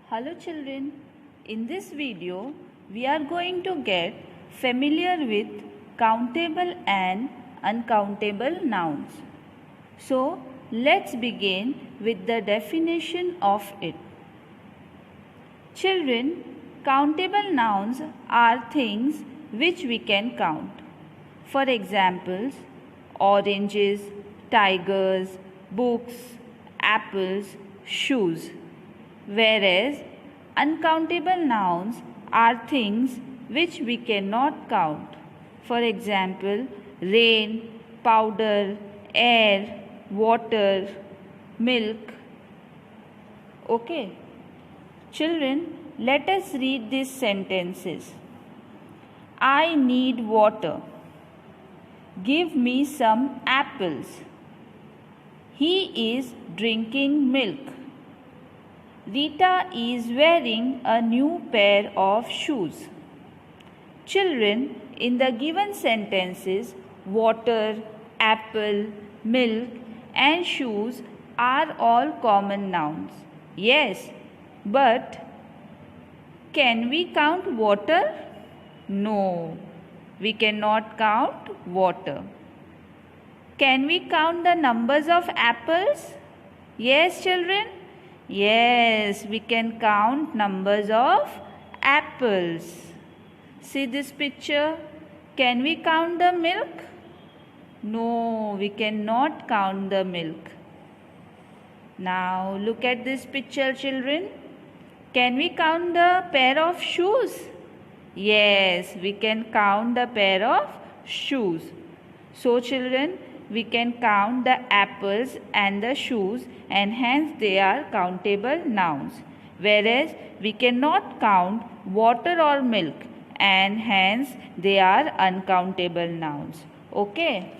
Hello children, in this video we are going to get familiar with countable and uncountable nouns. So let's begin with the definition of it. Children, countable nouns are things which we can count. For examples, oranges, tigers, books, apples, shoes. Whereas uncountable nouns are things which we cannot count. For example, rain, powder, air, water, milk. Okay. Children, let us read these sentences. I need water. Give me some apples. He is drinking milk. Rita is wearing a new pair of shoes. Children, in the given sentences, water, apple, milk and shoes are all common nouns. Yes, but can we count water? No, we cannot count water. Can we count the numbers of apples? Yes, children. Yes, we can count numbers of apples. See this picture? Can we count the milk? No, we cannot count the milk. Now look at this picture, children. Can we count the pair of shoes? Yes, we can count the pair of shoes. So children, we can count the apples and the shoes and hence they are countable nouns. Whereas we cannot count water or milk and hence they are uncountable nouns. Okay.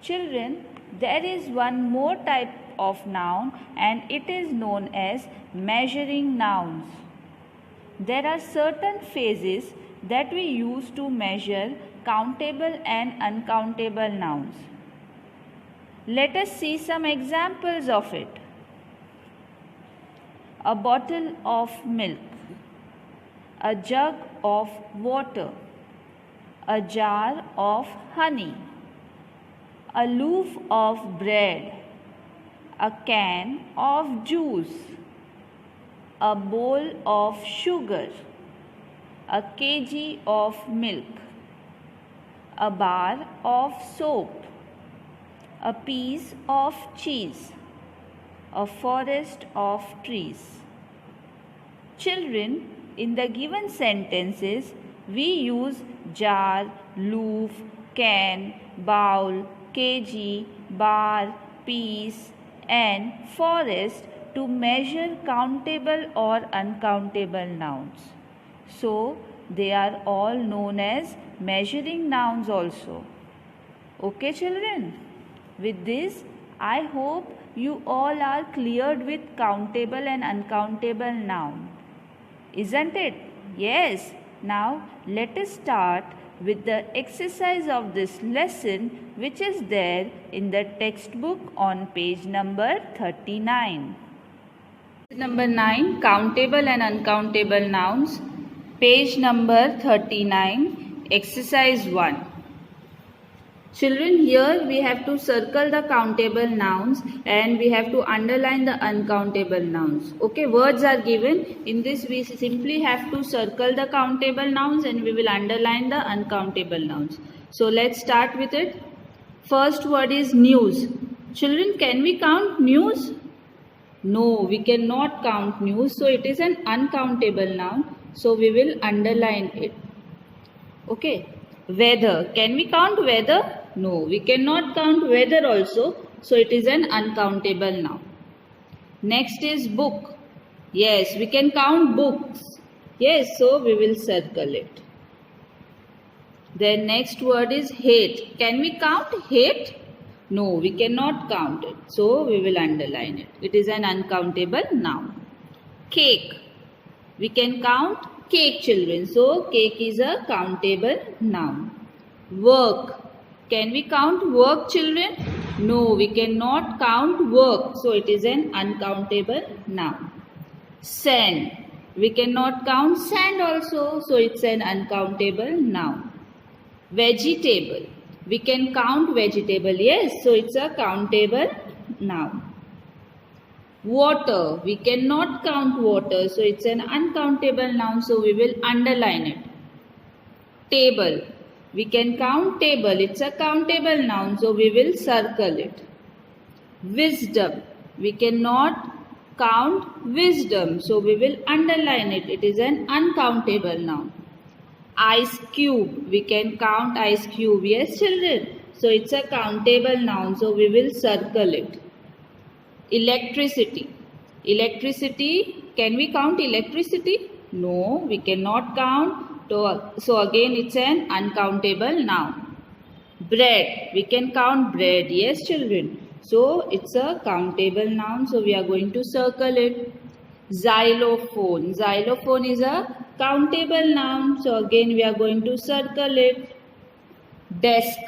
Children, there is one more type of noun and it is known as measuring nouns. There are certain phases that we use to measure countable and uncountable nouns. Let us see some examples of it. A bottle of milk, a jug of water, a jar of honey, a loaf of bread, a can of juice, a bowl of sugar, a kg of milk, a bar of soap, a piece of cheese, a forest of trees. Children, in the given sentences, we use jar, loaf, can, bowl, kg, bar, piece and forest to measure countable or uncountable nouns. So, they are all known as measuring nouns also. Okay, children? With this, I hope you all are cleared with countable and uncountable noun. Isn't it? Yes. Now, let us start with the exercise of this lesson which is there in the textbook on page number 39. Number 9, countable and uncountable nouns. Page number 39, exercise 1. Children, here we have to circle the countable nouns and we have to underline the uncountable nouns. Okay, words are given. In this we simply have to circle the countable nouns and we will underline the uncountable nouns. So let's start with it. First word is news. Children, can we count news? No, we cannot count news. So it is an uncountable noun. So we will underline it. Okay. Weather. Can we count weather? No, we cannot count weather also. So it is an uncountable noun. Next is book. Yes, we can count books. Yes, so we will circle it. Then next word is hate. Can we count hate? No, we cannot count it. So we will underline it. It is an uncountable noun. Cake. We can count cake, children. So cake is a countable noun. Work. Can we count work, children? No, we cannot count work, so it is an uncountable noun. Sand, we cannot count sand also, so it's an uncountable noun. Vegetable, we can count vegetable, yes, so it's a countable noun. Water, we cannot count water, so it's an uncountable noun, so we will underline it. Table, we can count table, it's a countable noun, so we will circle it. Wisdom, we cannot count wisdom, so we will underline it, it is an uncountable noun. Ice cube, we can count ice cube, yes children, so it's a countable noun, so we will circle it. Electricity, electricity, can we count electricity? No, we cannot count, so again it's an uncountable noun. Bread, we can count bread, yes children, so it's a countable noun, so we are going to circle it. Xylophone, xylophone is a countable noun, so again we are going to circle it. Desk,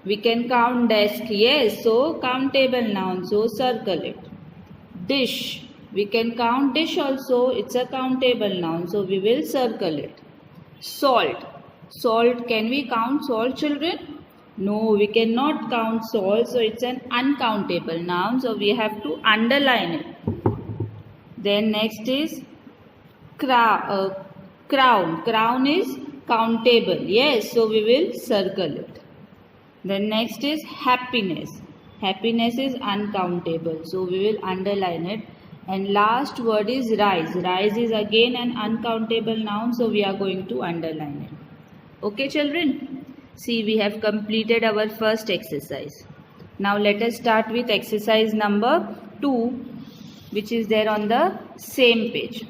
we can count desk, yes, so countable noun, so circle it. Dish, we can count dish also, it's a countable noun, so we will circle it. Salt, salt, can we count salt children? No, we cannot count salt, so it's an uncountable noun, so we have to underline it. Then next is crown, crown is countable, yes, so we will circle it. Then next is happiness, happiness is uncountable, so we will underline it. And last word is rise, rise is again an uncountable noun, so we are going to underline it. Okay children, see we have completed our first exercise. Now let us start with exercise number 2, which is there on the same page.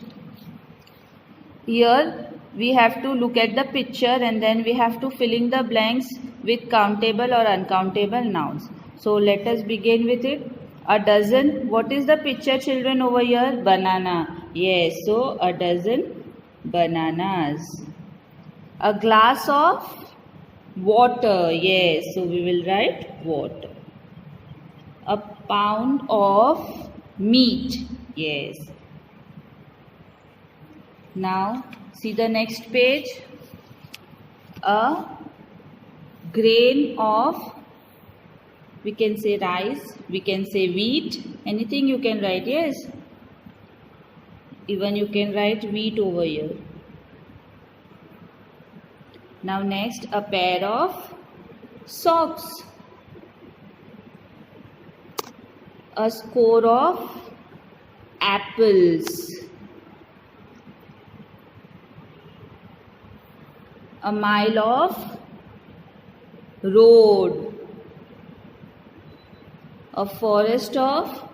Here we have to look at the picture and then we have to fill in the blanks with countable or uncountable nouns. So let us begin with it. A dozen, what is the picture children over here? Banana. Yes, so a dozen bananas. A glass of water. Yes, so we will write water. A pound of meat. Yes. Now see the next page. A grain of, we can say rice, we can say wheat, anything you can write, yes. Even you can write wheat over here. Now next, a pair of socks. A score of apples. A mile of road. A forest of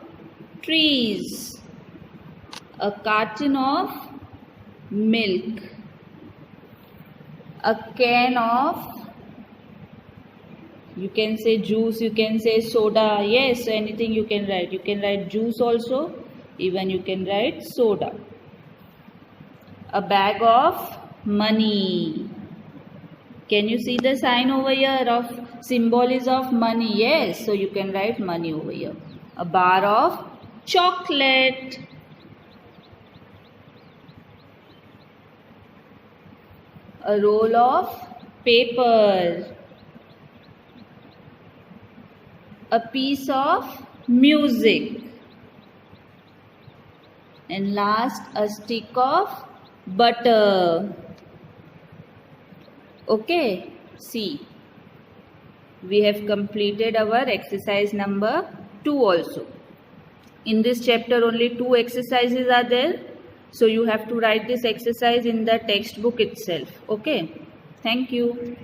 trees. A carton of milk. A can of, you can say juice, you can say soda, yes, anything you can write. You can write juice also, even you can write soda. A bag of money. Can you see the sign over here of symbol is of money? Yes, so you can write money over here. A bar of chocolate. A roll of paper. A piece of music. And last, a stick of butter. Okay, see, we have completed our exercise number 2 also. In this chapter only 2 exercises are there. So you have to write this exercise in the textbook itself. Okay, thank you.